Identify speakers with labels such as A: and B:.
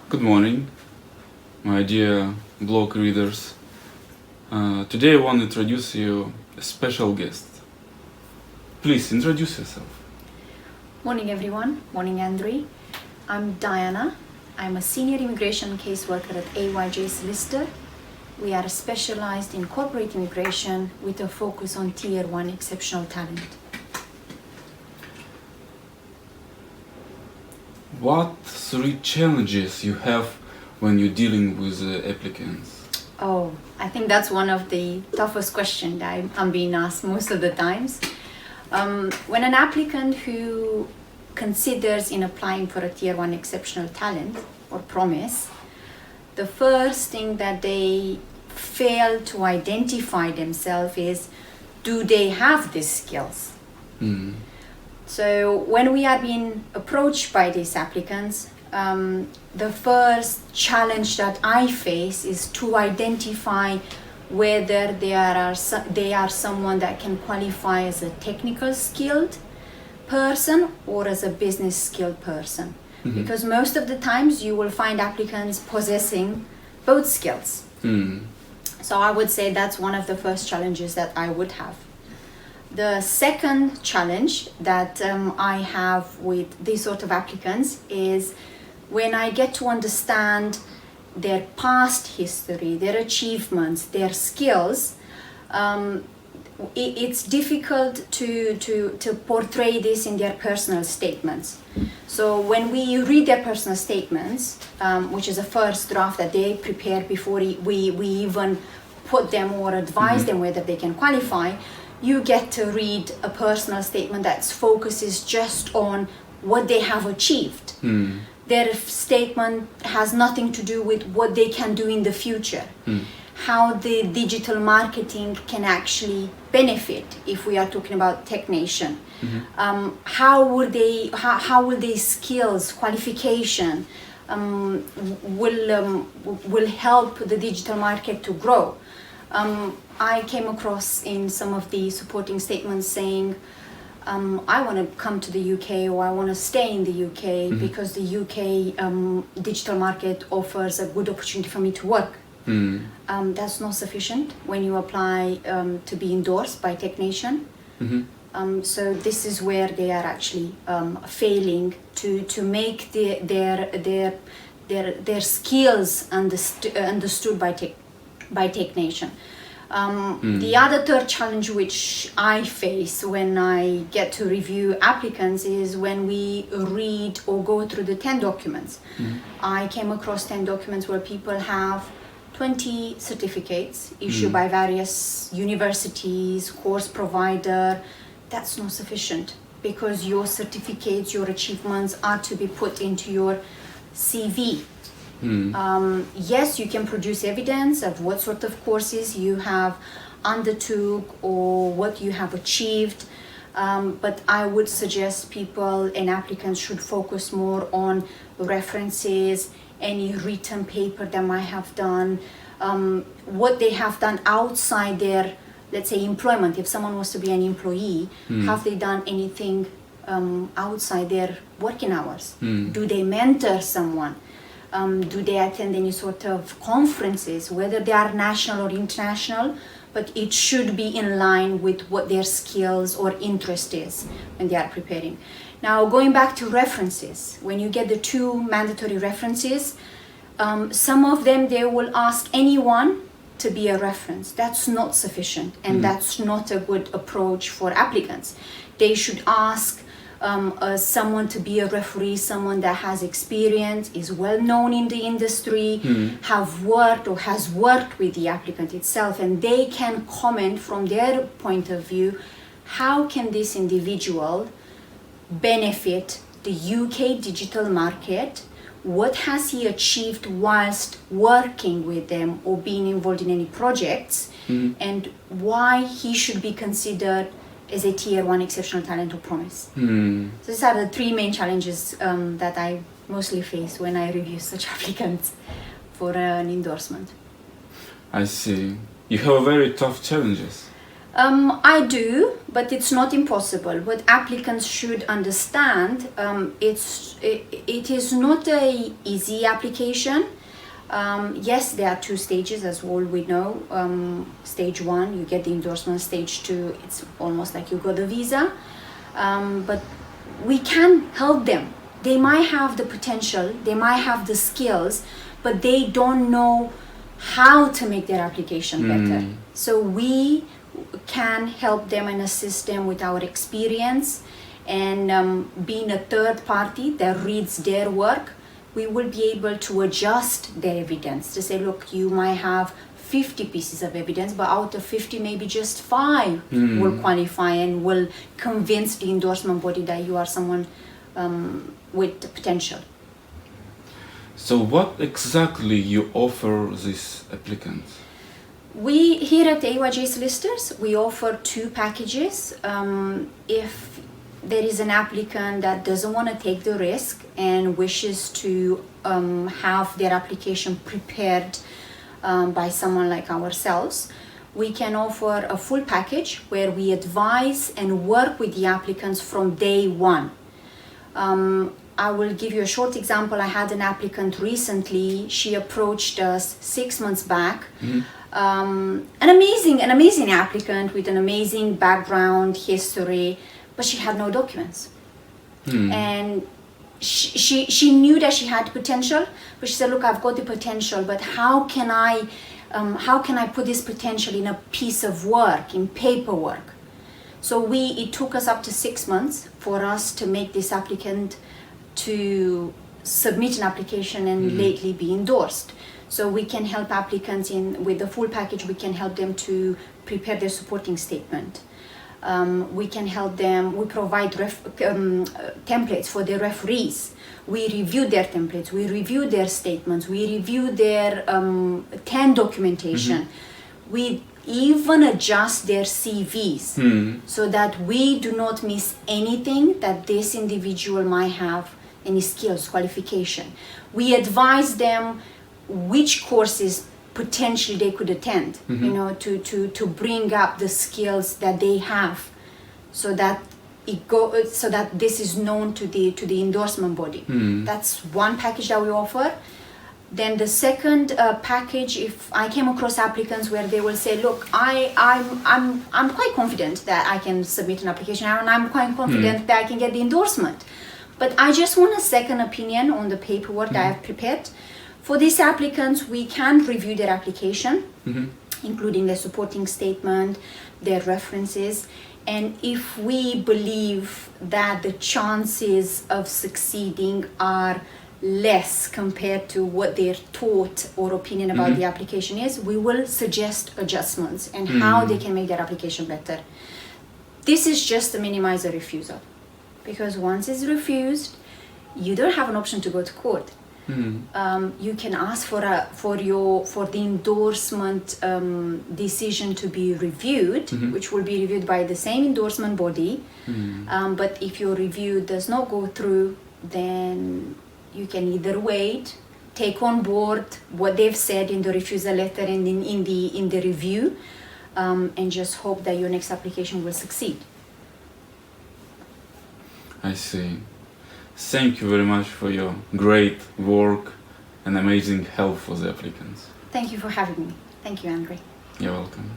A: Good morning, my dear blog readers. Today I want to introduce you a special guest. Please introduce yourself.
B: Morning everyone, morning Andre. I'm Diana. I'm a Senior Immigration Caseworker at A Y J Solicitors. We are specialized in corporate immigration with a focus on Tier 1 exceptional talent.
A: What 3 challenges you have when you're dealing with applicants?
B: Oh, I think that's one of the toughest questions that I'm being asked most of the times. When an applicant who considers in applying for a Tier 1 exceptional talent or promise, the first thing that they fail to identify themselves is, do they have these skills? So when we are being approached by these applicants, the first challenge that I face is to identify whether they are someone that can qualify as a technical skilled person or as a business skilled person. Because most of the times you will find applicants possessing both skills. So I would say that's one of the first challenges that I would have. The second challenge that I have with these sort of applicants is when I get to understand their past history, their achievements, their skills, it's difficult to portray this in their personal statements. So when we read their personal statements, which is a first draft that they prepare before we even put them or advise them whether they can qualify, you get to read a personal statement that focuses just on what they have achieved. Their statement has nothing to do with what they can do in the future. How the digital marketing can actually benefit if we are talking about technician. How will their skills, qualification will help the digital market to grow. I came across in some of the supporting statements saying, I want to come to the UK or I want to stay in the UK because the UK digital market offers a good opportunity for me to work. That's not sufficient when you apply to be endorsed by technician. So this is where they are actually failing to make their skills understood by technician. The other third challenge which I face when I get to review applicants is when we read or go through the 10 documents. I came across 10 documents where people have 20 certificates issued by various universities, course provider. That's not sufficient because your certificates, your achievements are to be put into your CV. Yes, you can produce evidence of what sort of courses you have undertook or what you have achieved, but I would suggest people and applicants should focus more on references, any written paper they might have done, what they have done outside their, let's say, employment. If someone was to be an employee, have they done anything outside their working hours? Do they mentor someone? Do they attend any sort of conferences, whether they are national or international, but it should be in line with what their skills or interest is when they are preparing. Now, going back to references, when you get the 2 mandatory references, some of them, they will ask anyone to be a reference. That's not sufficient, and that's not a good approach for applicants. They should ask someone to be a referee, someone that has experience, is well known in the industry, have worked or has worked with the applicant itself, and they can comment from their point of view, how can this individual benefit the UK digital market? What has he achieved whilst working with them or being involved in any projects, and why he should be considered as a Tier 1 exceptional talent or promise. So these are the 3 main challenges that I mostly face when I review such applicants for an endorsement.
A: I see. You have very tough challenges.
B: I do, but it's not impossible. What applicants should understand, it is not a easy application. Yes, there are 2 stages, as all we know. Stage 1, you get the endorsement. Stage 2, it's almost like you got the visa. But we can help them. They might have the potential, they might have the skills, but they don't know how to make their application better. So we can help them and assist them with our experience, and being a third party that reads their work, we will be able to adjust their evidence to say, look, you might have 50 pieces of evidence, but out of 50, maybe just 5 will qualify and will convince the endorsement body that you are someone with the potential.
A: So what exactly you offer these applicants?
B: We here at A Y J Solicitors, we offer 2 packages. If there is an applicant that doesn't want to take the risk and wishes to have their application prepared by someone like ourselves, we can offer a full package where we advise and work with the applicants from day 1. I will give you a short example. I had an applicant recently. She approached us 6 months back. An amazing applicant with an amazing background, history, but she had no documents. And she knew that she had potential, but she said, look, I've got the potential, but how can I put this potential in a piece of work, in paperwork? So it took us up to 6 months for us to make this applicant to submit an application and lately be endorsed. So we can help applicants with the full package. We can help them to prepare their supporting statement. We can help them, we provide templates for their referees. We review their templates, we review their statements, we review their 10 documentation. We even adjust their CVs so that we do not miss anything that this individual might have, any skills, qualification. We advise them which courses potentially they could attend, you know, to bring up the skills that they have, so that so that this is known to the endorsement body. That's one package that we offer. Then the second package, if I came across applicants where they will say, look, I'm quite confident that I can submit an application, and I'm quite confident that I can get the endorsement, but I just want a second opinion on the paperwork that I have prepared. For these applicants, we can review their application, including their supporting statement, their references, and if we believe that the chances of succeeding are less compared to what their thought or opinion about the application is, we will suggest adjustments and how they can make their application better. This is just to minimize a refusal, because once it's refused, you don't have an option to go to court. You can ask for the endorsement decision to be reviewed, which will be reviewed by the same endorsement body. But if your review does not go through, then you can either wait, take on board what they've said in the refusal letter and in the review, and just hope that your next application will succeed.
A: I see. Thank you very much for your great work and amazing help for the applicants.
B: Thank you for having me. Thank you, Andre.
A: You're welcome.